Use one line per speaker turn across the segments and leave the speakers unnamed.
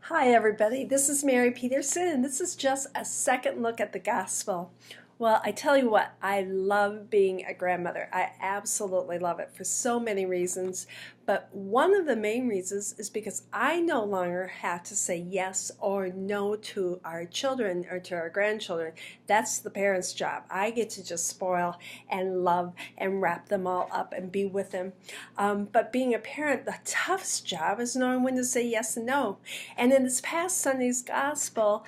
Hi, everybody. This is Mary Peterson, and this is just a second look at the gospel. Well, I tell you what, I love being a grandmother. I absolutely love it for so many reasons. But one of the main reasons is because I no longer have to say yes or no to our children or to our grandchildren. That's the parents' job. I get to just spoil and love and wrap them all up and be with them. But being a parent, the toughest job is knowing when to say yes and no. And in this past Sunday's gospel,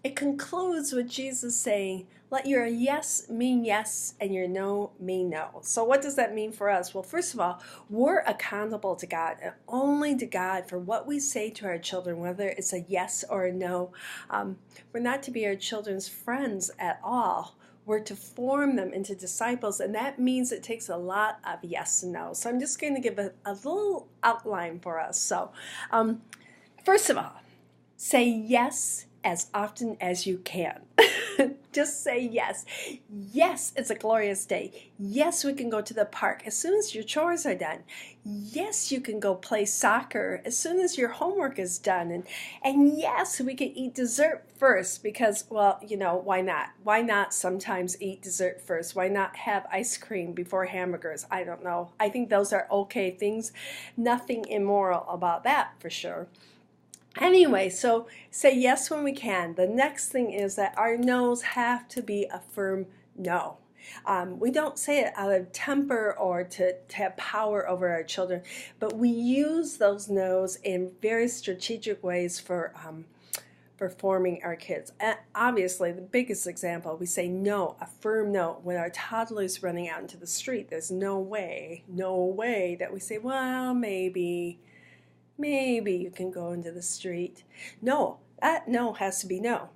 it concludes with Jesus saying, let your yes mean yes and your no mean no. So what does that mean for us? Well, first of all, we're accountable to God and only to God for what we say to our children, whether it's a yes or a no. We're not to be our children's friends at all. We're to form them into disciples, and that means it takes a lot of yes and no. So I'm just going to give a little outline for us. So first of all, say yes as often as you can. Just say yes. Yes, it's a glorious day. Yes, we can go to the park as soon as your chores are done. Yes, you can go play soccer as soon as your homework is done. And yes, we can eat dessert first because, well, why not? Why not sometimes eat dessert first? Why not have ice cream before hamburgers? I don't know. I think those are okay things. Nothing immoral about that for sure. Anyway, so say yes when we can. The next thing is that our no's have to be a firm no. We don't say it out of temper or to have power over our children, but we use those no's in very strategic ways for forming our kids. And obviously, the biggest example, we say no, a firm no, when our toddler's running out into the street. There's no way that we say, well, maybe you can go into the street. No, that no has to be no.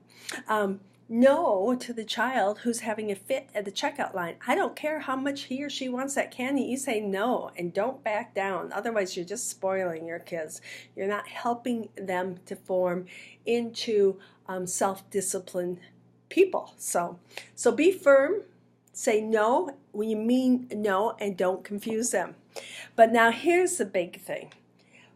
No to the child who's having a fit at the checkout line. I don't care how much he or she wants that candy. You say no and don't back down. Otherwise, you're just spoiling your kids. You're not helping them to form into self-disciplined people. So be firm. Say no when you mean no and don't confuse them. But now here's the big thing.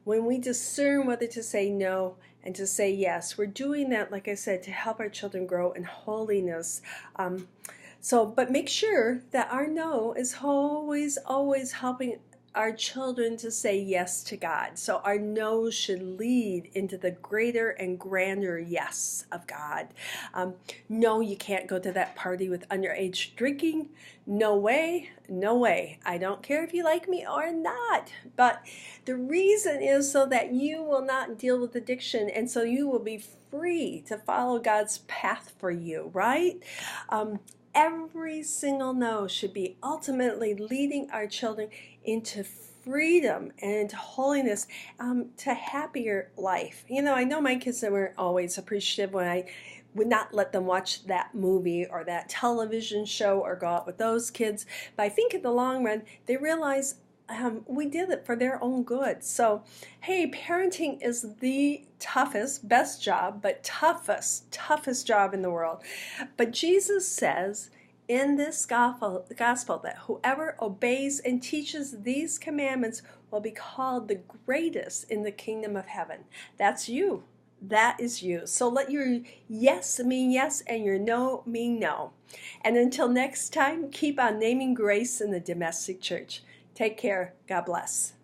When we discern whether to say no and to say yes, we're doing that, like I said, to help our children grow in holiness. But make sure that our no is always helping our children to say yes to God. So our no should lead into the greater and grander yes of God. No, you can't go to that party with underage drinking. No way. I don't care if you like me or not. But the reason is so that you will not deal with addiction and so you will be free to follow God's path for you, right? Every single no should be ultimately leading our children into freedom and into holiness, to happier life. I know my kids weren't always appreciative when I would not let them watch that movie or that television show or go out with those kids. But I think in the long run, they realize we did it for their own good. So, hey, parenting is the toughest, best job, but toughest job in the world. But Jesus says in this gospel that whoever obeys and teaches these commandments will be called the greatest in the kingdom of heaven. That's you. That is you. So let your yes mean yes and your no mean no. And until next time, keep on naming grace in the domestic church. Take care. God bless.